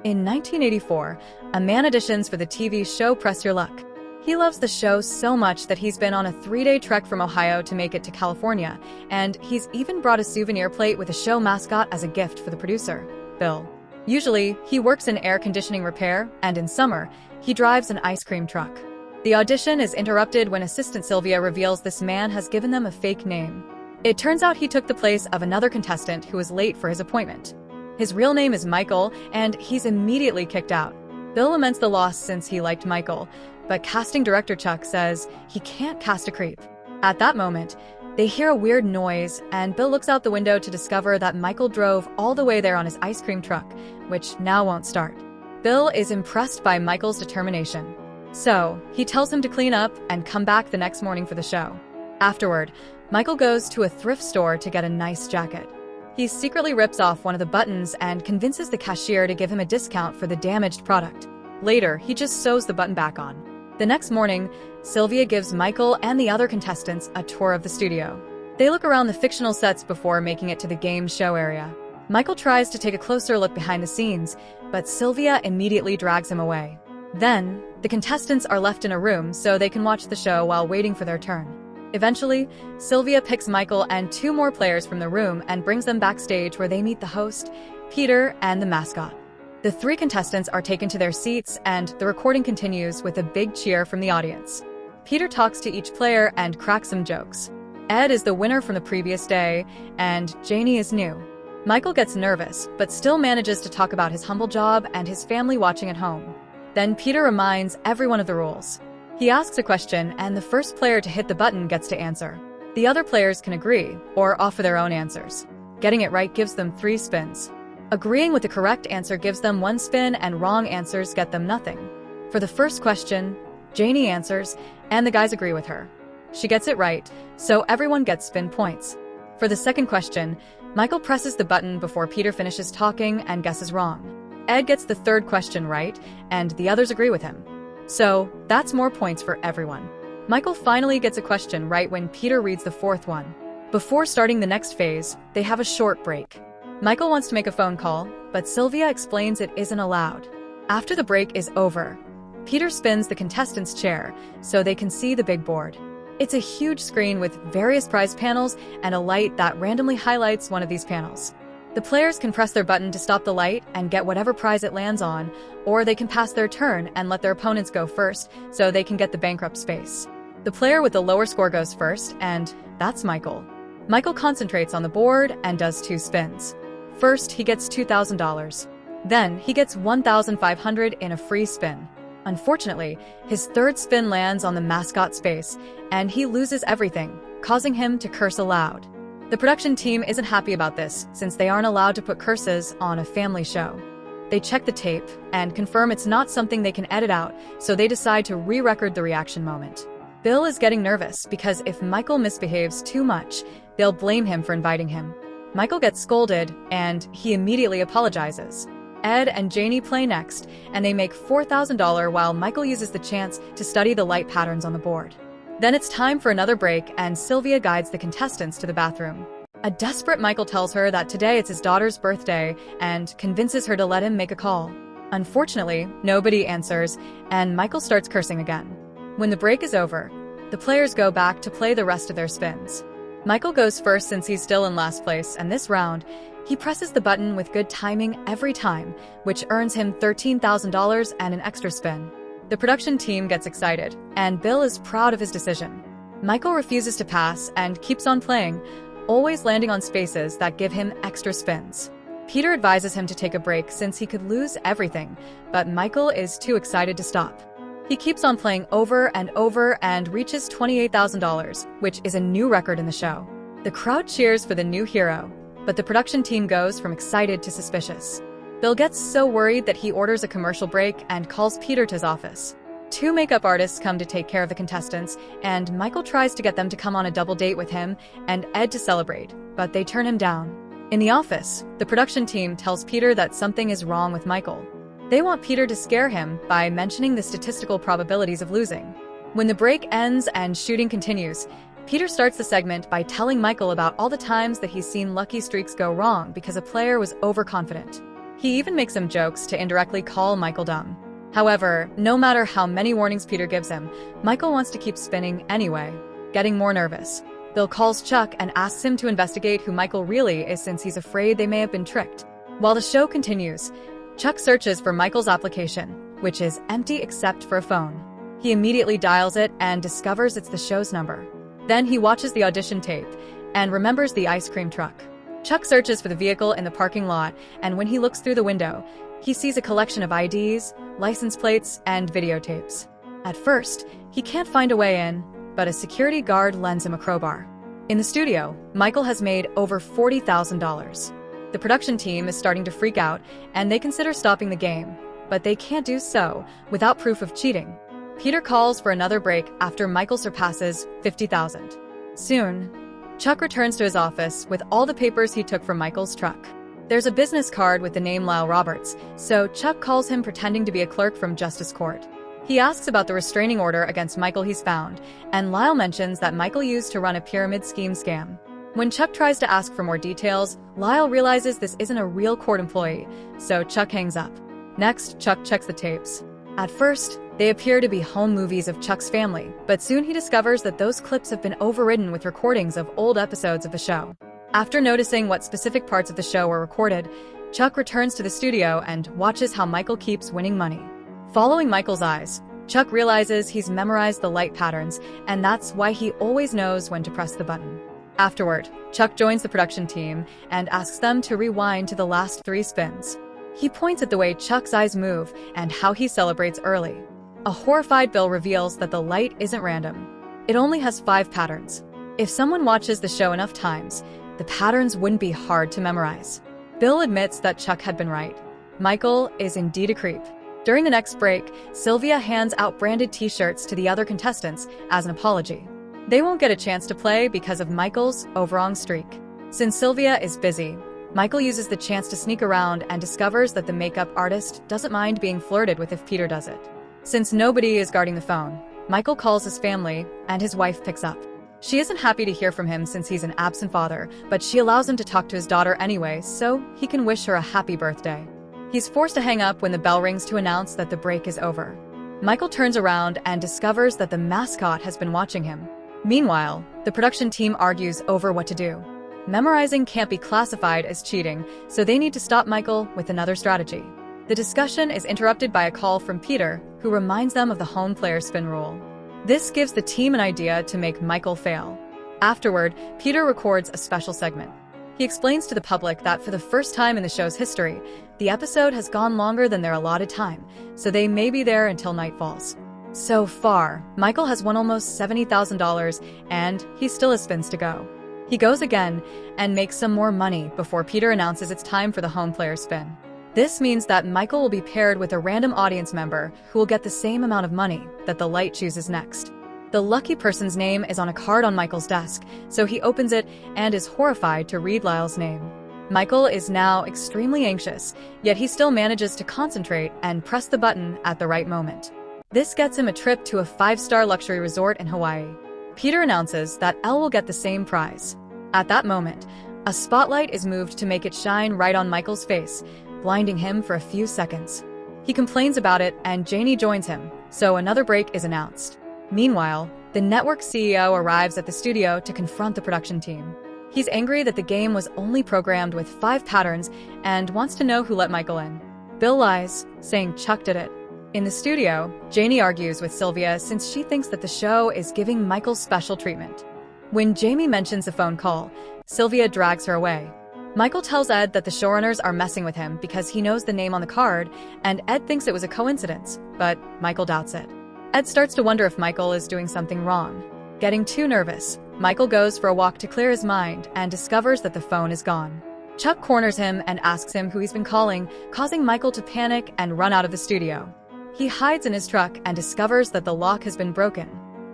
In 1984, a man auditions for the TV show Press Your Luck. He loves the show so much that he's been on a 3-day trek from Ohio to make it to California, and he's even brought a souvenir plate with a show mascot as a gift for the producer, Bill. Usually, he works in air conditioning repair, and in summer, he drives an ice cream truck. The audition is interrupted when assistant Sylvia reveals this man has given them a fake name. It turns out he took the place of another contestant who was late for his appointment. His real name is Michael, and he's immediately kicked out. Bill laments the loss since he liked Michael, but casting director Chuck says he can't cast a creep. At that moment, they hear a weird noise, and Bill looks out the window to discover that Michael drove all the way there on his ice cream truck, which now won't start. Bill is impressed by Michael's determination. So, he tells him to clean up and come back the next morning for the show. Afterward, Michael goes to a thrift store to get a nice jacket. He secretly rips off one of the buttons and convinces the cashier to give him a discount for the damaged product. Later, he just sews the button back on. The next morning, Sylvia gives Michael and the other contestants a tour of the studio. They look around the fictional sets before making it to the game show area. Michael tries to take a closer look behind the scenes, but Sylvia immediately drags him away. Then, the contestants are left in a room so they can watch the show while waiting for their turn. Eventually, Sylvia picks Michael and 2 more players from the room and brings them backstage where they meet the host, Peter, and the mascot. The 3 contestants are taken to their seats, and the recording continues with a big cheer from the audience. Peter talks to each player and cracks some jokes. Ed is the winner from the previous day, and Janie is new. Michael gets nervous, but still manages to talk about his humble job and his family watching at home. Then Peter reminds everyone of the rules. He asks a question, and the first player to hit the button gets to answer. The other players can agree, or offer their own answers. Getting it right gives them 3 spins. Agreeing with the correct answer gives them 1 spin, and wrong answers get them nothing. For the first question, Janie answers, and the guys agree with her. She gets it right, so everyone gets spin points. For the second question, Michael presses the button before Peter finishes talking and guesses wrong. Ed gets the third question right, and the others agree with him. So, that's more points for everyone. Michael finally gets a question right when Peter reads the 4th one. Before starting the next phase, they have a short break. Michael wants to make a phone call, but Sylvia explains it isn't allowed. After the break is over, Peter spins the contestant's chair so they can see the big board. It's a huge screen with various prize panels and a light that randomly highlights one of these panels. The players can press their button to stop the light and get whatever prize it lands on, or they can pass their turn and let their opponents go first so they can get the bankrupt space. The player with the lower score goes first, and that's Michael. Michael concentrates on the board and does 2 spins. First, he gets $2,000. Then, he gets $1,500 in a free spin. Unfortunately, his 3rd spin lands on the mascot space, and he loses everything, causing him to curse aloud. The production team isn't happy about this, since they aren't allowed to put curses on a family show. They check the tape and confirm it's not something they can edit out, so they decide to re-record the reaction moment. Bill is getting nervous because if Michael misbehaves too much, they'll blame him for inviting him. Michael gets scolded, and he immediately apologizes. Ed and Janie play next, and they make $4,000 while Michael uses the chance to study the light patterns on the board. Then it's time for another break, and Sylvia guides the contestants to the bathroom. A desperate Michael tells her that today it's his daughter's birthday and convinces her to let him make a call. Unfortunately, nobody answers, and Michael starts cursing again. When the break is over, the players go back to play the rest of their spins. Michael goes first since he's still in last place, and this round, he presses the button with good timing every time, which earns him $13,000 and an extra spin. The production team gets excited, and Bill is proud of his decision. Michael refuses to pass and keeps on playing, always landing on spaces that give him extra spins. Peter advises him to take a break since he could lose everything, but Michael is too excited to stop. He keeps on playing over and over and reaches $28,000, which is a new record in the show. The crowd cheers for the new hero, but the production team goes from excited to suspicious. Bill gets so worried that he orders a commercial break and calls Peter to his office. 2 makeup artists come to take care of the contestants, and Michael tries to get them to come on a double date with him and Ed to celebrate, but they turn him down. In the office, the production team tells Peter that something is wrong with Michael. They want Peter to scare him by mentioning the statistical probabilities of losing. When the break ends and shooting continues, Peter starts the segment by telling Michael about all the times that he's seen lucky streaks go wrong because a player was overconfident. He even makes some jokes to indirectly call Michael dumb. However, no matter how many warnings Peter gives him, Michael wants to keep spinning anyway. Getting more nervous, Bill calls Chuck and asks him to investigate who Michael really is since he's afraid they may have been tricked. While the show continues, Chuck searches for Michael's application, which is empty except for a phone. He immediately dials it and discovers it's the show's number. Then he watches the audition tape and remembers the ice cream truck. Chuck searches for the vehicle in the parking lot, and when he looks through the window, he sees a collection of IDs, license plates, and videotapes. At first, he can't find a way in, but a security guard lends him a crowbar. In the studio, Michael has made over $40,000. The production team is starting to freak out, and they consider stopping the game, but they can't do so without proof of cheating. Peter calls for another break after Michael surpasses $50,000. Soon, Chuck returns to his office with all the papers he took from Michael's truck. There's a business card with the name Lyle Roberts, so Chuck calls him pretending to be a clerk from Justice Court. He asks about the restraining order against Michael he's found, and Lyle mentions that Michael used to run a pyramid scheme scam. When Chuck tries to ask for more details, Lyle realizes this isn't a real court employee, so Chuck hangs up. Next, Chuck checks the tapes. At first, they appear to be home movies of Chuck's family, but soon he discovers that those clips have been overridden with recordings of old episodes of the show. After noticing what specific parts of the show were recorded, Chuck returns to the studio and watches how Michael keeps winning money. Following Michael's eyes, Chuck realizes he's memorized the light patterns, and that's why he always knows when to press the button. Afterward, Chuck joins the production team and asks them to rewind to the last 3 spins. He points at the way Chuck's eyes move and how he celebrates early. A horrified Bill reveals that the light isn't random. It only has 5 patterns. If someone watches the show enough times, the patterns wouldn't be hard to memorize. Bill admits that Chuck had been right. Michael is indeed a creep. During the next break, Sylvia hands out branded t-shirts to the other contestants as an apology. They won't get a chance to play because of Michael's overwrong streak. Since Sylvia is busy, Michael uses the chance to sneak around and discovers that the makeup artist doesn't mind being flirted with if Peter does it. Since nobody is guarding the phone, Michael calls his family, and his wife picks up. She isn't happy to hear from him since he's an absent father, but she allows him to talk to his daughter anyway so he can wish her a happy birthday. He's forced to hang up when the bell rings to announce that the break is over. Michael turns around and discovers that the mascot has been watching him. Meanwhile, the production team argues over what to do. Memorizing can't be classified as cheating, so they need to stop Michael with another strategy. The discussion is interrupted by a call from Peter, who reminds them of the home player spin rule. This gives the team an idea to make Michael fail. Afterward, Peter records a special segment. He explains to the public that for the first time in the show's history, the episode has gone longer than their allotted time, so they may be there until night falls. So far, Michael has won almost $70,000, and he still has spins to go. He goes again and makes some more money before Peter announces it's time for the home player spin. This means that Michael will be paired with a random audience member who will get the same amount of money that the light chooses next. The lucky person's name is on a card on Michael's desk, so he opens it and is horrified to read Lyle's name. Michael is now extremely anxious, yet he still manages to concentrate and press the button at the right moment. This gets him a trip to a 5-star luxury resort in Hawaii. Peter announces that Elle will get the same prize. At that moment, a spotlight is moved to make it shine right on Michael's face, blinding him for a few seconds. He complains about it and Janie joins him, so another break is announced. Meanwhile, the network CEO arrives at the studio to confront the production team. He's angry that the game was only programmed with 5 patterns and wants to know who let Michael in. Bill lies, saying Chuck did it. In the studio, Janie argues with Sylvia since she thinks that the show is giving Michael special treatment. When Jamie mentions a phone call, Sylvia drags her away. Michael tells Ed that the showrunners are messing with him because he knows the name on the card, and Ed thinks it was a coincidence, but Michael doubts it. Ed starts to wonder if Michael is doing something wrong. Getting too nervous, Michael goes for a walk to clear his mind and discovers that the phone is gone. Chuck corners him and asks him who he's been calling, causing Michael to panic and run out of the studio. He hides in his truck and discovers that the lock has been broken.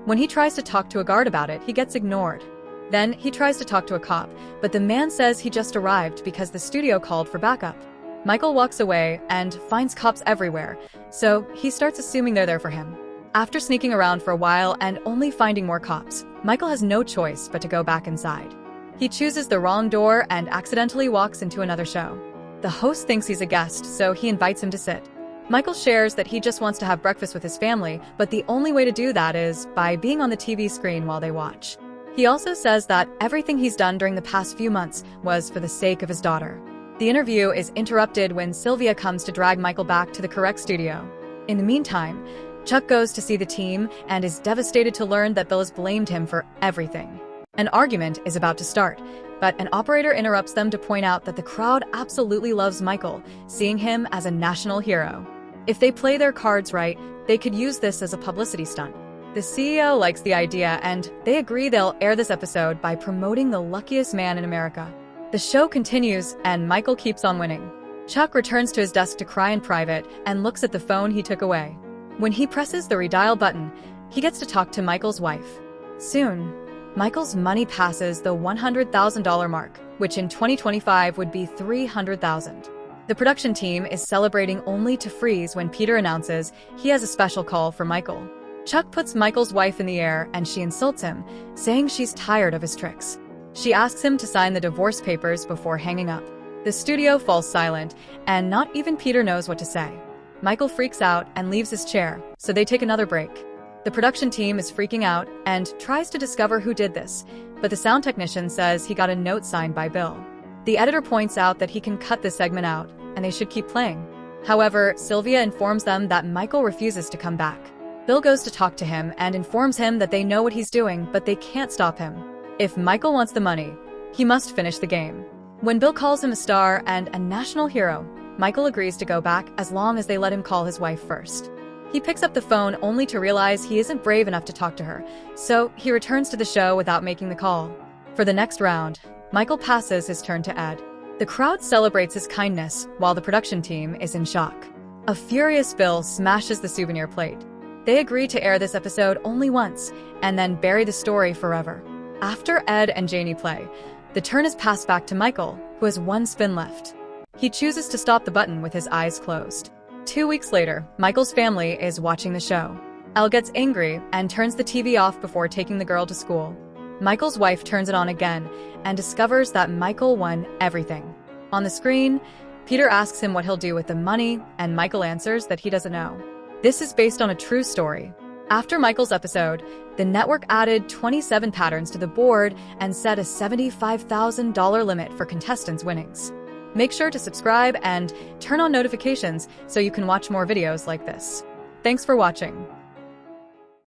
When he tries to talk to a guard about it, he gets ignored. Then he tries to talk to a cop, but the man says he just arrived because the studio called for backup. Michael walks away and finds cops everywhere, so he starts assuming they're there for him. After sneaking around for a while and only finding more cops, Michael has no choice but to go back inside. He chooses the wrong door and accidentally walks into another show. The host thinks he's a guest, so he invites him to sit. Michael shares that he just wants to have breakfast with his family, but the only way to do that is by being on the TV screen while they watch. He also says that everything he's done during the past few months was for the sake of his daughter. The interview is interrupted when Sylvia comes to drag Michael back to the correct studio. In the meantime, Chuck goes to see the team and is devastated to learn that Bill has blamed him for everything. An argument is about to start, but an operator interrupts them to point out that the crowd absolutely loves Michael, seeing him as a national hero. If they play their cards right, they could use this as a publicity stunt. The CEO likes the idea, and they agree they'll air this episode by promoting the luckiest man in America. The show continues, and Michael keeps on winning. Chuck returns to his desk to cry in private and looks at the phone he took away. When he presses the redial button, he gets to talk to Michael's wife. Soon, Michael's money passes the $100,000 mark, which in 2025 would be $300,000. The production team is celebrating only to freeze when Peter announces he has a special call for Michael. Chuck puts Michael's wife in the air and she insults him, saying she's tired of his tricks. She asks him to sign the divorce papers before hanging up. The studio falls silent, and not even Peter knows what to say. Michael freaks out and leaves his chair, so they take another break. The production team is freaking out and tries to discover who did this, but the sound technician says he got a note signed by Bill. The editor points out that he can cut this segment out, and they should keep playing. However, Sylvia informs them that Michael refuses to come back. Bill goes to talk to him and informs him that they know what he's doing, but they can't stop him. If Michael wants the money, he must finish the game. When Bill calls him a star and a national hero, Michael agrees to go back as long as they let him call his wife first. He picks up the phone only to realize he isn't brave enough to talk to her, so he returns to the show without making the call. For the next round, Michael passes his turn to Ed. The crowd celebrates his kindness, while the production team is in shock. A furious Bill smashes the souvenir plate. They agree to air this episode only once, and then bury the story forever. After Ed and Janie play, the turn is passed back to Michael, who has one spin left. He chooses to stop the button with his eyes closed. 2 weeks later, Michael's family is watching the show. Elle gets angry and turns the TV off before taking the girl to school. Michael's wife turns it on again and discovers that Michael won everything. On the screen, Peter asks him what he'll do with the money, and Michael answers that he doesn't know. This is based on a true story. After Michael's episode, the network added 27 patterns to the board and set a $75,000 limit for contestants' winnings. Make sure to subscribe and turn on notifications so you can watch more videos like this. Thanks for watching.